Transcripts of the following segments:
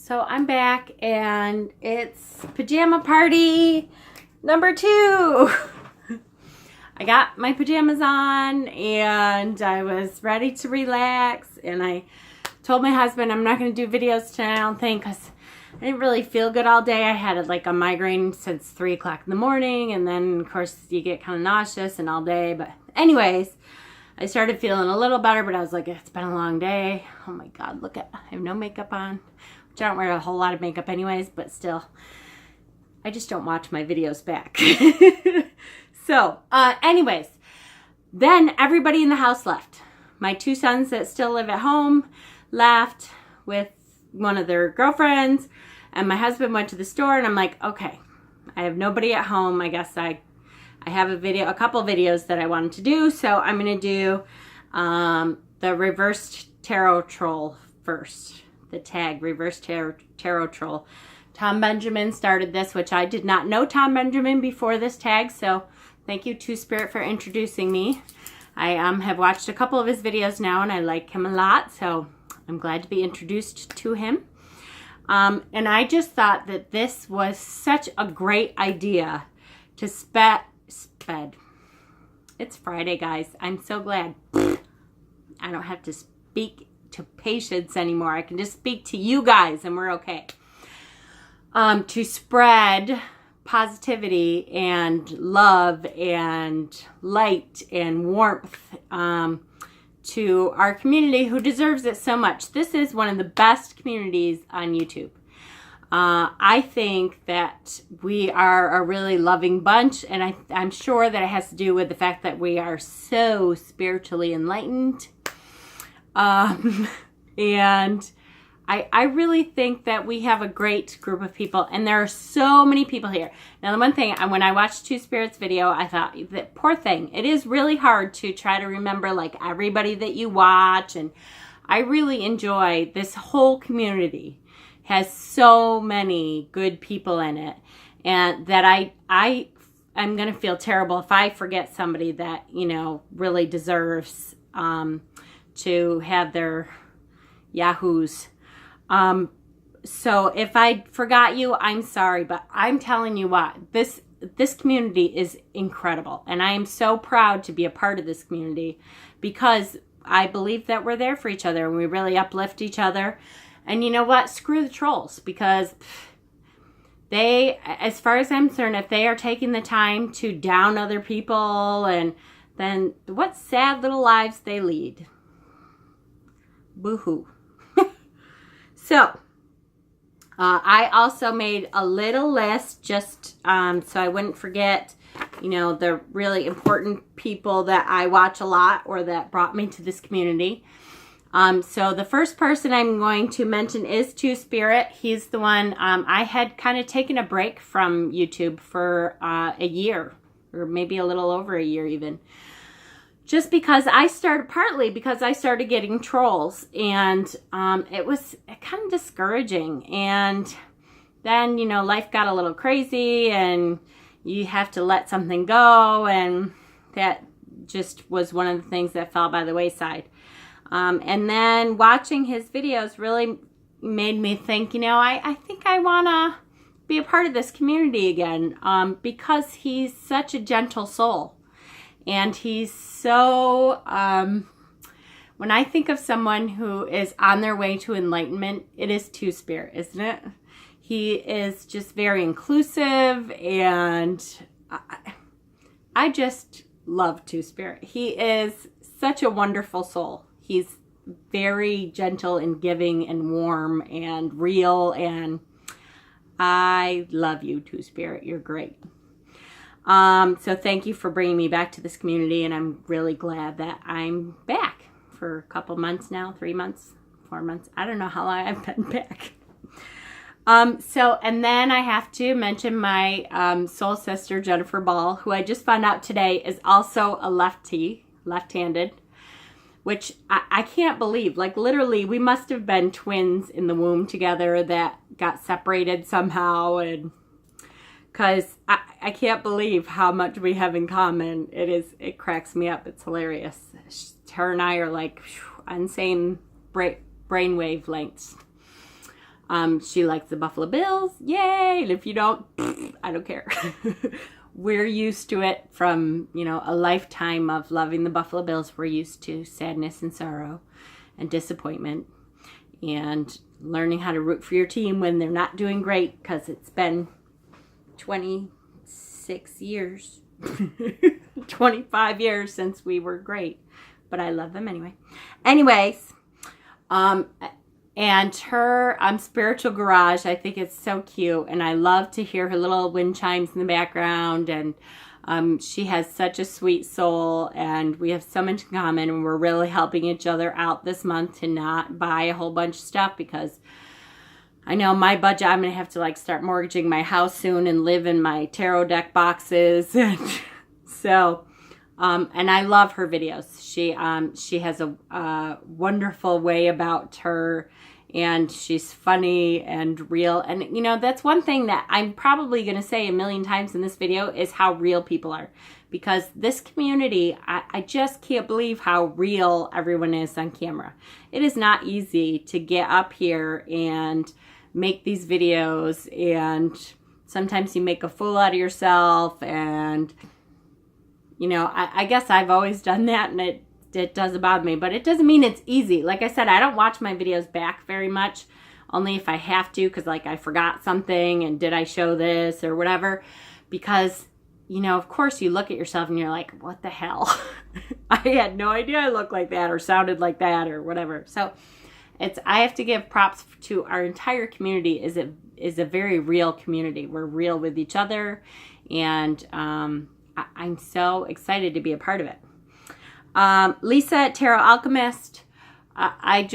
So I'm back and it's pajama party number 2. I got my pajamas on and I was ready to relax, and I told my husband I'm not going to do videos tonight, I don't think, because I didn't really feel good all day. I had like a migraine since 3 o'clock in the morning, and then of course you get kind of nauseous and all day. But anyways, I started feeling a little better, but I was like, it's been a long day. Oh my God, look at, I have no makeup on, which I don't wear a whole lot of makeup anyways, but still, I just don't watch my videos back. So, anyways, then everybody in the house left. My 2 sons that still live at home left with one of their girlfriends, and my husband went to the store, and I'm like, okay, I have nobody at home. I guess I have a couple videos that I wanted to do, so I'm going to do the reversed tarot troll first. The tag, reverse tarot troll. Tom Benjamin started this, which I did not know Tom Benjamin before this tag, so thank you, TwoSpirit, for introducing me. I have watched a couple of his videos now, and I like him a lot, so I'm glad to be introduced to him. And I just thought that this was such a great idea to sped. It's Friday, guys. I'm so glad I don't have to speak to patients anymore. I can just speak to you guys and we're okay. To spread positivity and love and light and warmth to our community who deserves it so much. This is one of the best communities on YouTube. I think that we are a really loving bunch, and I'm sure that it has to do with the fact that we are so spiritually enlightened. And I really think that we have a great group of people, and there are so many people here. Now, the one thing, when I watched TwoSpirit's video, I thought, that poor thing, it is really hard to try to remember like everybody that you watch, and I really enjoy this whole community. Has so many good people in it, and that I'm going to feel terrible if I forget somebody that, you know, really deserves to have their yahoos. So if I forgot you, I'm sorry, but I'm telling you what, this community is incredible, and I am so proud to be a part of this community because I believe that we're there for each other and we really uplift each other. And you know what? Screw the trolls, because they, as far as I'm concerned, if they are taking the time to down other people, and then what sad little lives they lead. Boo-hoo. So, I also made a little list just so I wouldn't forget, you know, the really important people that I watch a lot or that brought me to this community. So the first person I'm going to mention is TwoSpirit. He's the one, I had kind of taken a break from YouTube for a year, or maybe a little over a year even. Just because partly because I started getting trolls, and it was kind of discouraging. And then, you know, life got a little crazy and you have to let something go, and that just was one of the things that fell by the wayside. And then watching his videos really made me think, you know, I think I want to be a part of this community again, because he's such a gentle soul. And he's so, when I think of someone who is on their way to enlightenment, it is TwoSpirit, isn't it? He is just very inclusive, and I just love TwoSpirit. He is such a wonderful soul. He's very gentle and giving and warm and real, and I love you, TwoSpirit. You're great. So thank you for bringing me back to this community, and I'm really glad that I'm back for a couple months now, 3 months, 4 months. I don't know how long I've been back. And then I have to mention my soul sister, Jennifer Ball, who I just found out today is also a left-handed. Which I can't believe. Like, literally, we must have been twins in the womb together that got separated somehow. And because I can't believe how much we have in common. It cracks me up. It's hilarious. Her and I are like on same brain wavelengths. She likes the Buffalo Bills. Yay! And if you don't, I don't care. We're used to it from, you know, a lifetime of loving the Buffalo Bills. We're used to sadness and sorrow and disappointment and learning how to root for your team when they're not doing great, because it's been 26 years, 25 years since we were great. But I love them anyway. Anyways, and her Spiritual Garage, I think it's so cute. And I love to hear her little wind chimes in the background. And she has such a sweet soul. And we have so much in common. And we're really helping each other out this month to not buy a whole bunch of stuff. Because I know my budget, I'm going to have to like start mortgaging my house soon and live in my tarot deck boxes. So... and I love her videos. She has a wonderful way about her, and she's funny and real. And, you know, that's one thing that I'm probably going to say a million times in this video is how real people are. Because this community, I just can't believe how real everyone is on camera. It is not easy to get up here and make these videos, and sometimes you make a fool out of yourself, and... You know, I guess I've always done that, and it doesn't bother me. But it doesn't mean it's easy. Like I said, I don't watch my videos back very much. Only if I have to, because like I forgot something and did I show this or whatever. Because, you know, of course you look at yourself and you're like, what the hell? I had no idea I looked like that or sounded like that or whatever. So I have to give props to our entire community. Is a very real community. We're real with each other, and I'm so excited to be a part of it. Lisa, Tarot Alchemist. I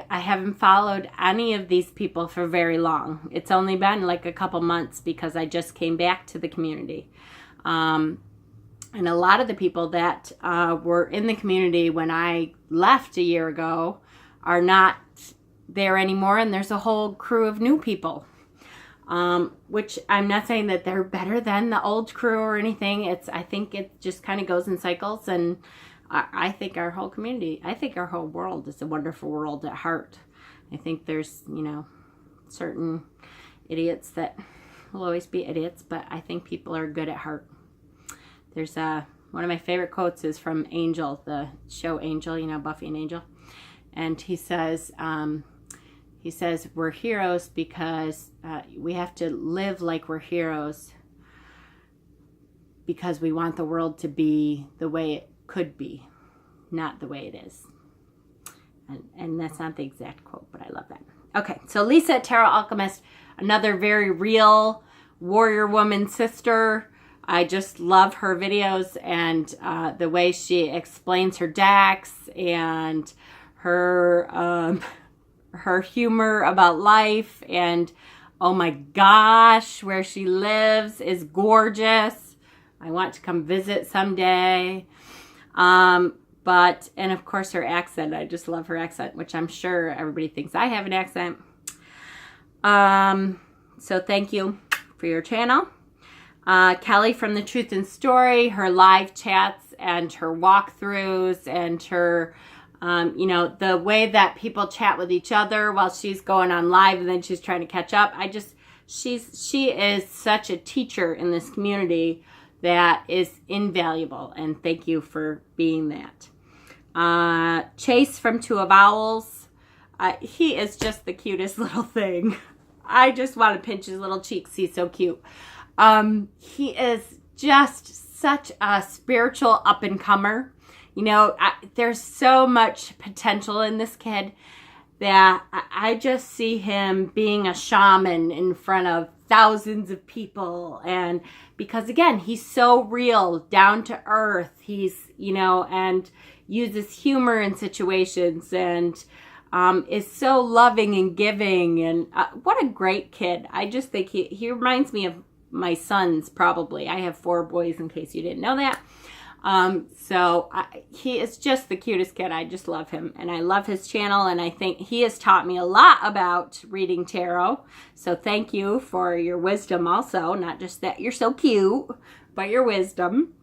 haven't followed any of these people for very long. It's only been like a couple months because I just came back to the community. And a lot of the people that were in the community when I left a year ago are not there anymore. And there's a whole crew of new people. Which I'm not saying that they're better than the old crew or anything. I think it just kind of goes in cycles, and I think our whole community, I think our whole world is a wonderful world at heart. I think there's, you know, certain idiots that will always be idiots, but I think people are good at heart. There's one of my favorite quotes is from Angel, the show Angel, you know, Buffy and Angel. And he says, we're heroes because we have to live like we're heroes because we want the world to be the way it could be, not the way it is. And that's not the exact quote, but I love that. Okay, so Lisa, Tarot Alchemist, another very real warrior woman sister. I just love her videos and the way she explains her decks and her humor about life, and oh my gosh, where she lives is gorgeous. I want to come visit someday. And of course her accent, I just love her accent, which I'm sure everybody thinks I have an accent. So thank you for your channel. Kelly from The Truth and Story, her live chats and her walkthroughs and her you know, the way that people chat with each other while she's going on live and then she's trying to catch up. She is such a teacher in this community that is invaluable. And thank you for being that. Chase from Two of Owls. He is just the cutest little thing. I just want to pinch his little cheeks. He's so cute. He is just such a spiritual up-and-comer. You know, there's so much potential in this kid that I just see him being a shaman in front of thousands of people. And because, again, he's so real, down to earth. He's, you know, and uses humor in situations and is so loving and giving. And what a great kid. I just think he reminds me of my sons, probably. I have 4 boys, in case you didn't know that. He is just the cutest kid. I just love him, and I love his channel, and I think he has taught me a lot about reading tarot. So thank you for your wisdom also, not just that you're so cute, but your wisdom.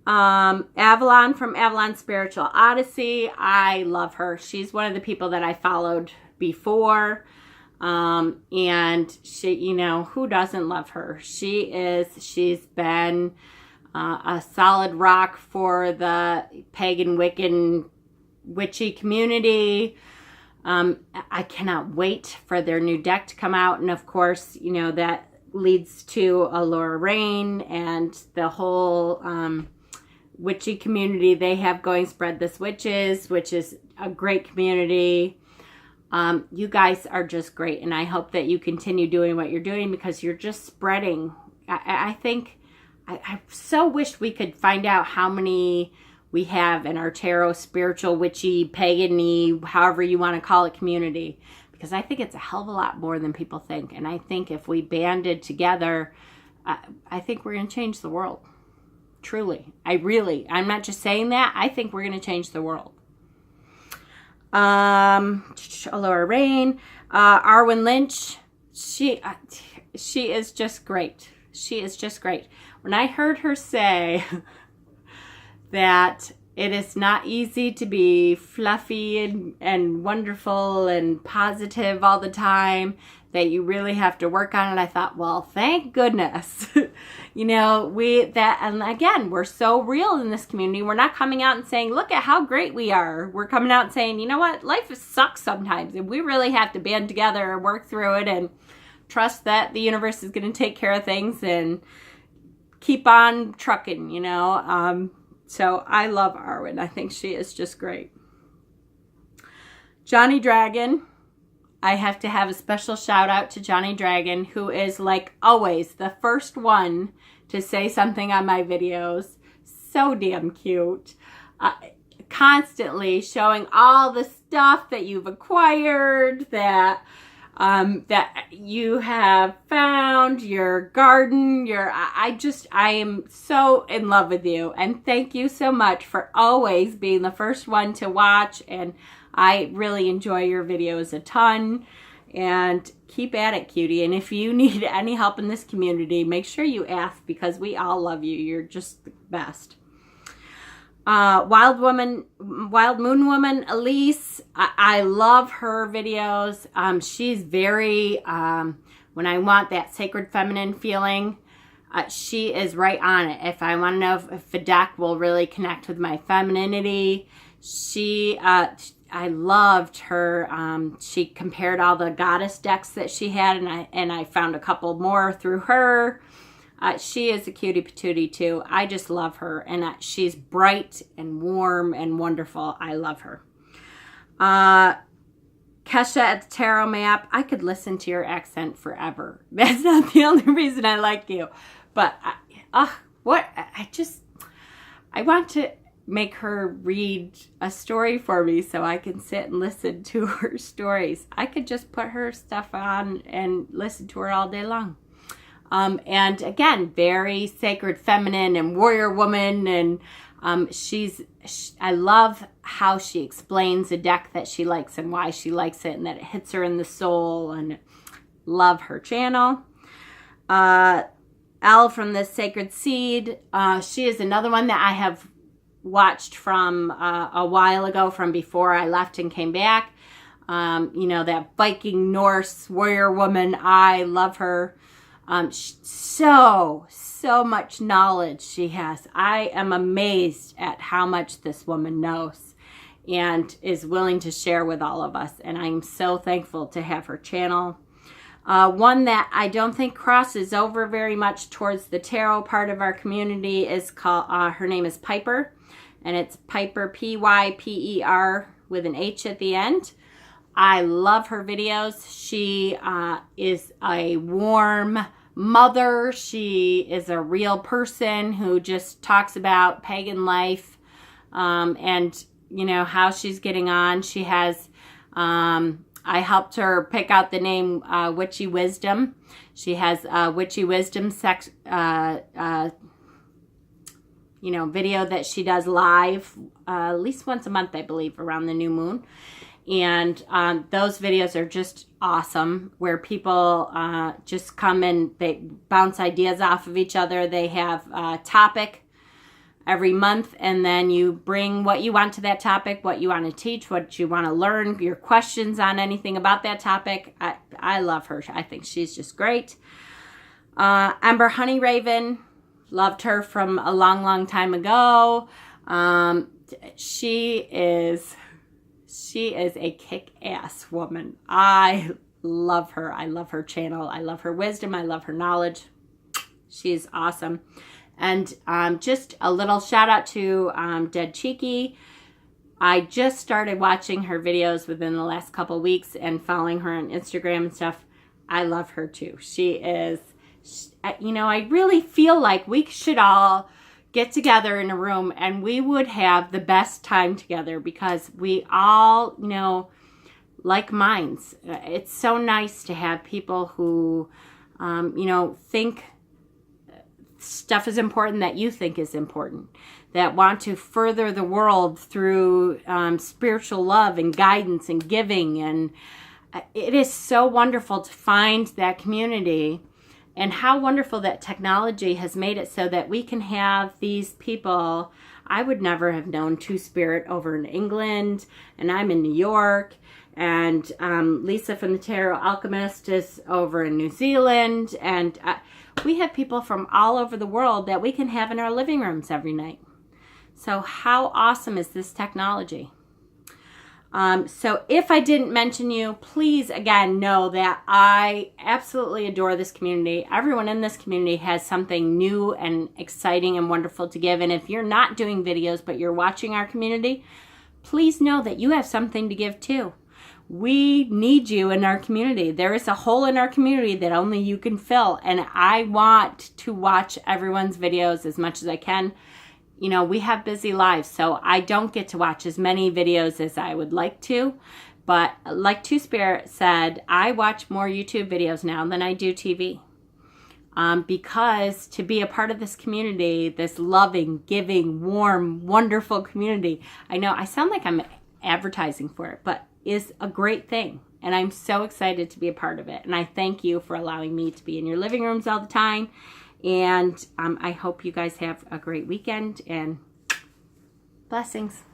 Avalon from Avalon Spiritual Odyssey. I love her. She's one of the people that I followed before. And she, you know, who doesn't love her? She's been a solid rock for the pagan Wiccan witchy community. I cannot wait for their new deck to come out. And of course, you know, that leads to Laura Rain and the whole witchy community they have going, Spread This Witches, which is a great community. You guys are just great, and I hope that you continue doing what you're doing because you're just spreading. I think, I so wish we could find out how many we have in our tarot, spiritual, witchy, pagan-y, however you want to call it, community. Because I think it's a hell of a lot more than people think. And I think if we banded together, I think we're going to change the world. Truly. I'm not just saying that. I think we're going to change the world. Laura Rain, Arwen Lynch, she is just great. She is just great. When I heard her say that it is not easy to be fluffy and wonderful and positive all the time, that you really have to work on it, I thought, well, thank goodness. You know, and again, we're so real in this community. We're not coming out and saying, look at how great we are. We're coming out and saying, you know what, life sucks sometimes, and we really have to band together and work through it and trust that the universe is going to take care of things and keep on trucking, you know. So I love Arwen. I think she is just great. Johnny Dragon. I have to have a special shout out to Johnny Dragon, who is, like always, the first one to say something on my videos. So damn cute. Constantly showing all the stuff that you've acquired, that you have found, your garden, I am so in love with you. And thank you so much for always being the first one to watch. And I really enjoy your videos a ton. And keep at it, cutie. And if you need any help in this community, make sure you ask, because we all love you. You're just the best. Wild Moon Woman, Elise. I love her videos. She's very, when I want that sacred feminine feeling, she is right on it. If I want to know if a deck will really connect with my femininity, I loved her. She compared all the goddess decks that she had, and I found a couple more through her. She is a cutie patootie too. I just love her, and she's bright and warm and wonderful. I love her. Kesha at the Tarot Map. I could listen to your accent forever. That's not the only reason I like you, but I want to make her read a story for me so I can sit and listen to her stories. I could just put her stuff on and listen to her all day long. And again, very sacred feminine and warrior woman. And I love how she explains a deck that she likes and why she likes it, and that it hits her in the soul, and love her channel. Elle from the Sacred Seed. She is another one that I have watched from a while ago, from before I left and came back. You know, that Viking Norse warrior woman. I love her. So much knowledge she has. I am amazed at how much this woman knows and is willing to share with all of us. And I'm so thankful to have her channel. One that I don't think crosses over very much towards the tarot part of our community is called, her name is Piper. And it's Piper, P-Y-P-E-R, with an H at the end. I love her videos. She is a warm mother. She is a real person who just talks about pagan life, and you know how she's getting on. She has I helped her pick out the name Witchy Wisdom. She has Witchy Wisdom video that she does live at least once a month, I believe, around the new moon. And those videos are just awesome, where people just come and they bounce ideas off of each other. They have a topic every month, and then you bring what you want to that topic, what you want to teach, what you want to learn, your questions on anything about that topic. I love her. I think she's just great. Ember Honeyraven, loved her from a long, long time ago. She is a kick-ass woman. I love her. I love her channel. I love her wisdom. I love her knowledge. She's awesome. And just a little shout out to Dead Cheeky. I just started watching her videos within the last couple of weeks and following her on Instagram and stuff. I love her too. She is, you know, I really feel like we should all get together in a room and we would have the best time together because we all, you know, like minds. It's so nice to have people who, you know, think stuff is important that you think is important, that want to further the world through spiritual love and guidance and giving. And it is so wonderful to find that community, and how wonderful that technology has made it so that we can have these people. I would never have known TwoSpirit over in England, and I'm in New York, and Lisa from the Tarot Alchemist is over in New Zealand, and we have people from all over the world that we can have in our living rooms every night. So how awesome is this technology? So if I didn't mention you, please again know that I absolutely adore this community. Everyone in this community has something new and exciting and wonderful to give. And if you're not doing videos, but you're watching our community, please know that you have something to give too. We need you in our community. There is a hole in our community that only you can fill. And I want to watch everyone's videos as much as I can. You know, we have busy lives, so I don't get to watch as many videos as I would like to. But like TwoSpirit said, I watch more YouTube videos now than I do TV. Because to be a part of this community, this loving, giving, warm, wonderful community, I know I sound like I'm advertising for it, but is a great thing. And I'm so excited to be a part of it. And I thank you for allowing me to be in your living rooms all the time. And I hope you guys have a great weekend, and blessings.